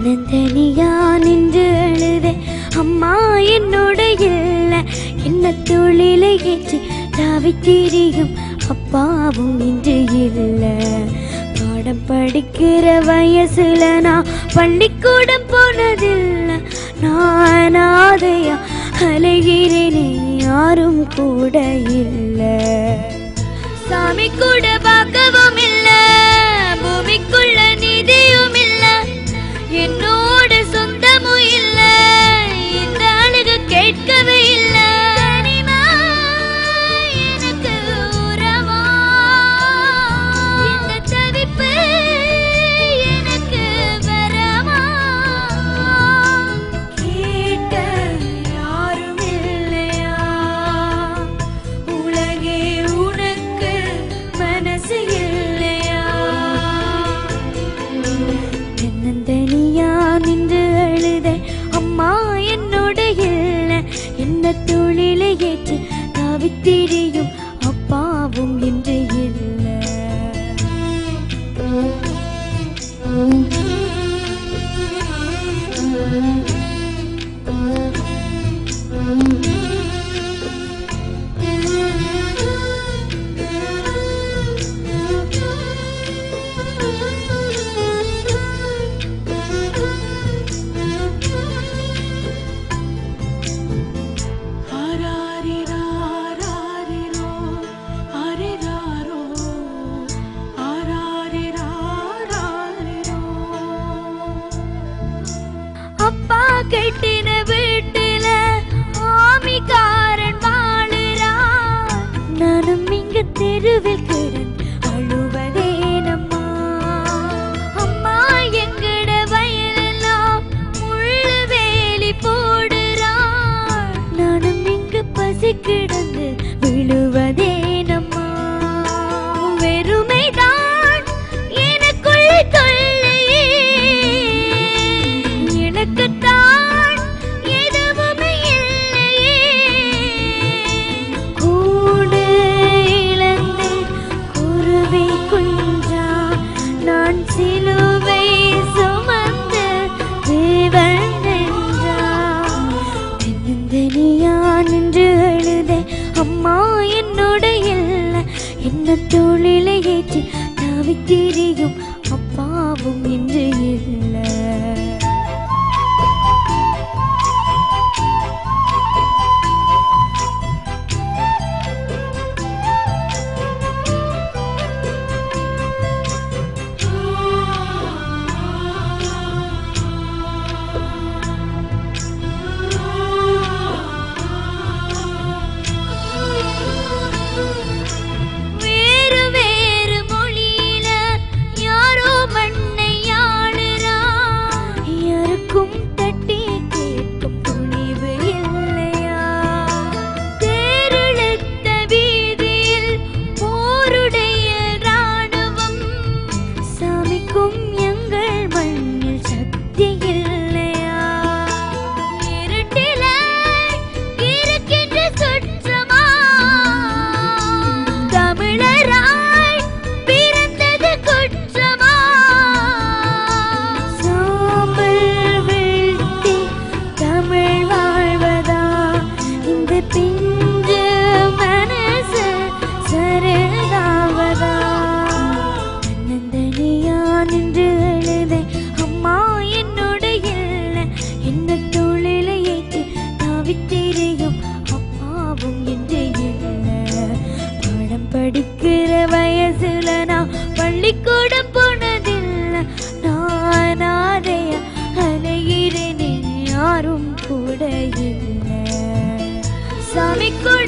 தன்னந்தனியா நின்று அழுதே அம்மா என்னோட இல்ல என்ன தொழிலை ஏற்றி தாவித்திரியும் அப்பாவும் இன்று இல்ல பாடம் படிக்கிற வயசுல நான் பள்ளிக்கூடம் போனதில்லை நான் ஆதையா அலைகிறேனே யாரும் கூட இல்ல சாமி கூட பார்க்கவும் இல்ல பூமிக்குள்ள நிதியும் இல்ல என்னோட சொந்தமும் இல்ல இந்த அழகு கேட்கவே இல்ல எனக்கு உறவா இந்த தவிப்பு எனக்கு வரவா கேட்ட யாரும் இல்லையா உலகே உனக்கு மனசு இல்லையா தன்னந்தனியா நின்று அழுத அம்மா என்னோட இல்ல என்ன தொழிலை ஏற்று தாவித்திரியும் அப்பாவும் இன்று இல்ல அப்பா கட்டின வீட்டுல ஆமிக்காரன் வாழுறான் நானும் இங்க தெருவில் கிடன் அழுவதேனம்மா அம்மா எங்கட வயலெல்லாம் முள்ளு வேலி போடுறான் நானும் இங்கு பசி கிடந்து விழுவதேனம்மா வெறுமைதான் எனக்குள் தொல்லையே எனக்குத்தான் எதுவுமே இல்லையே கூடு இழந்து குருவி குஞ்சா நான் சிலுவை சுமந்து தேவன் என்றா தென்னந்தனியா நின்று அழுதே அம்மா என்னோட இல்ல என்ன தொழிலை ஏற்றி தாவித்திரியும் அப்பாவும் இன்று இல்ல வேறு வேறு மொழியில யாரோ மண்ணை ஆளுறா யாருக்கும் தட்டி கேட்கும் துணிவு இல்லையா தேரெழுத்த வீதியில் போருடைய ராணுவம் சாமிக்கும் எங்கள் மண்ணில் சக்தி இல்லையா இருட்டில இருக்கின்ற சுற்றமா தமிழராய் பிறந்தது குற்றமா சாம்பல் வீழ்த்தி தமிழ் வாழ்வதா இந்த பிஞ்சு மனசு சரதாவதா தன்னந்தனியா நின்று அழுதே அம்மா என்னோட இல்ல என்ன தொழிலை ஏற்று தாவித்திரியும் அப்பாவும் என்று இல்ல பாடம் படிக்கிற வயசுல நான் பள்ளிக்கூடம் போனதில்லை நான் ஆதையா அலைகிறேனே யாரும் கூட இல்ல சாமி கூட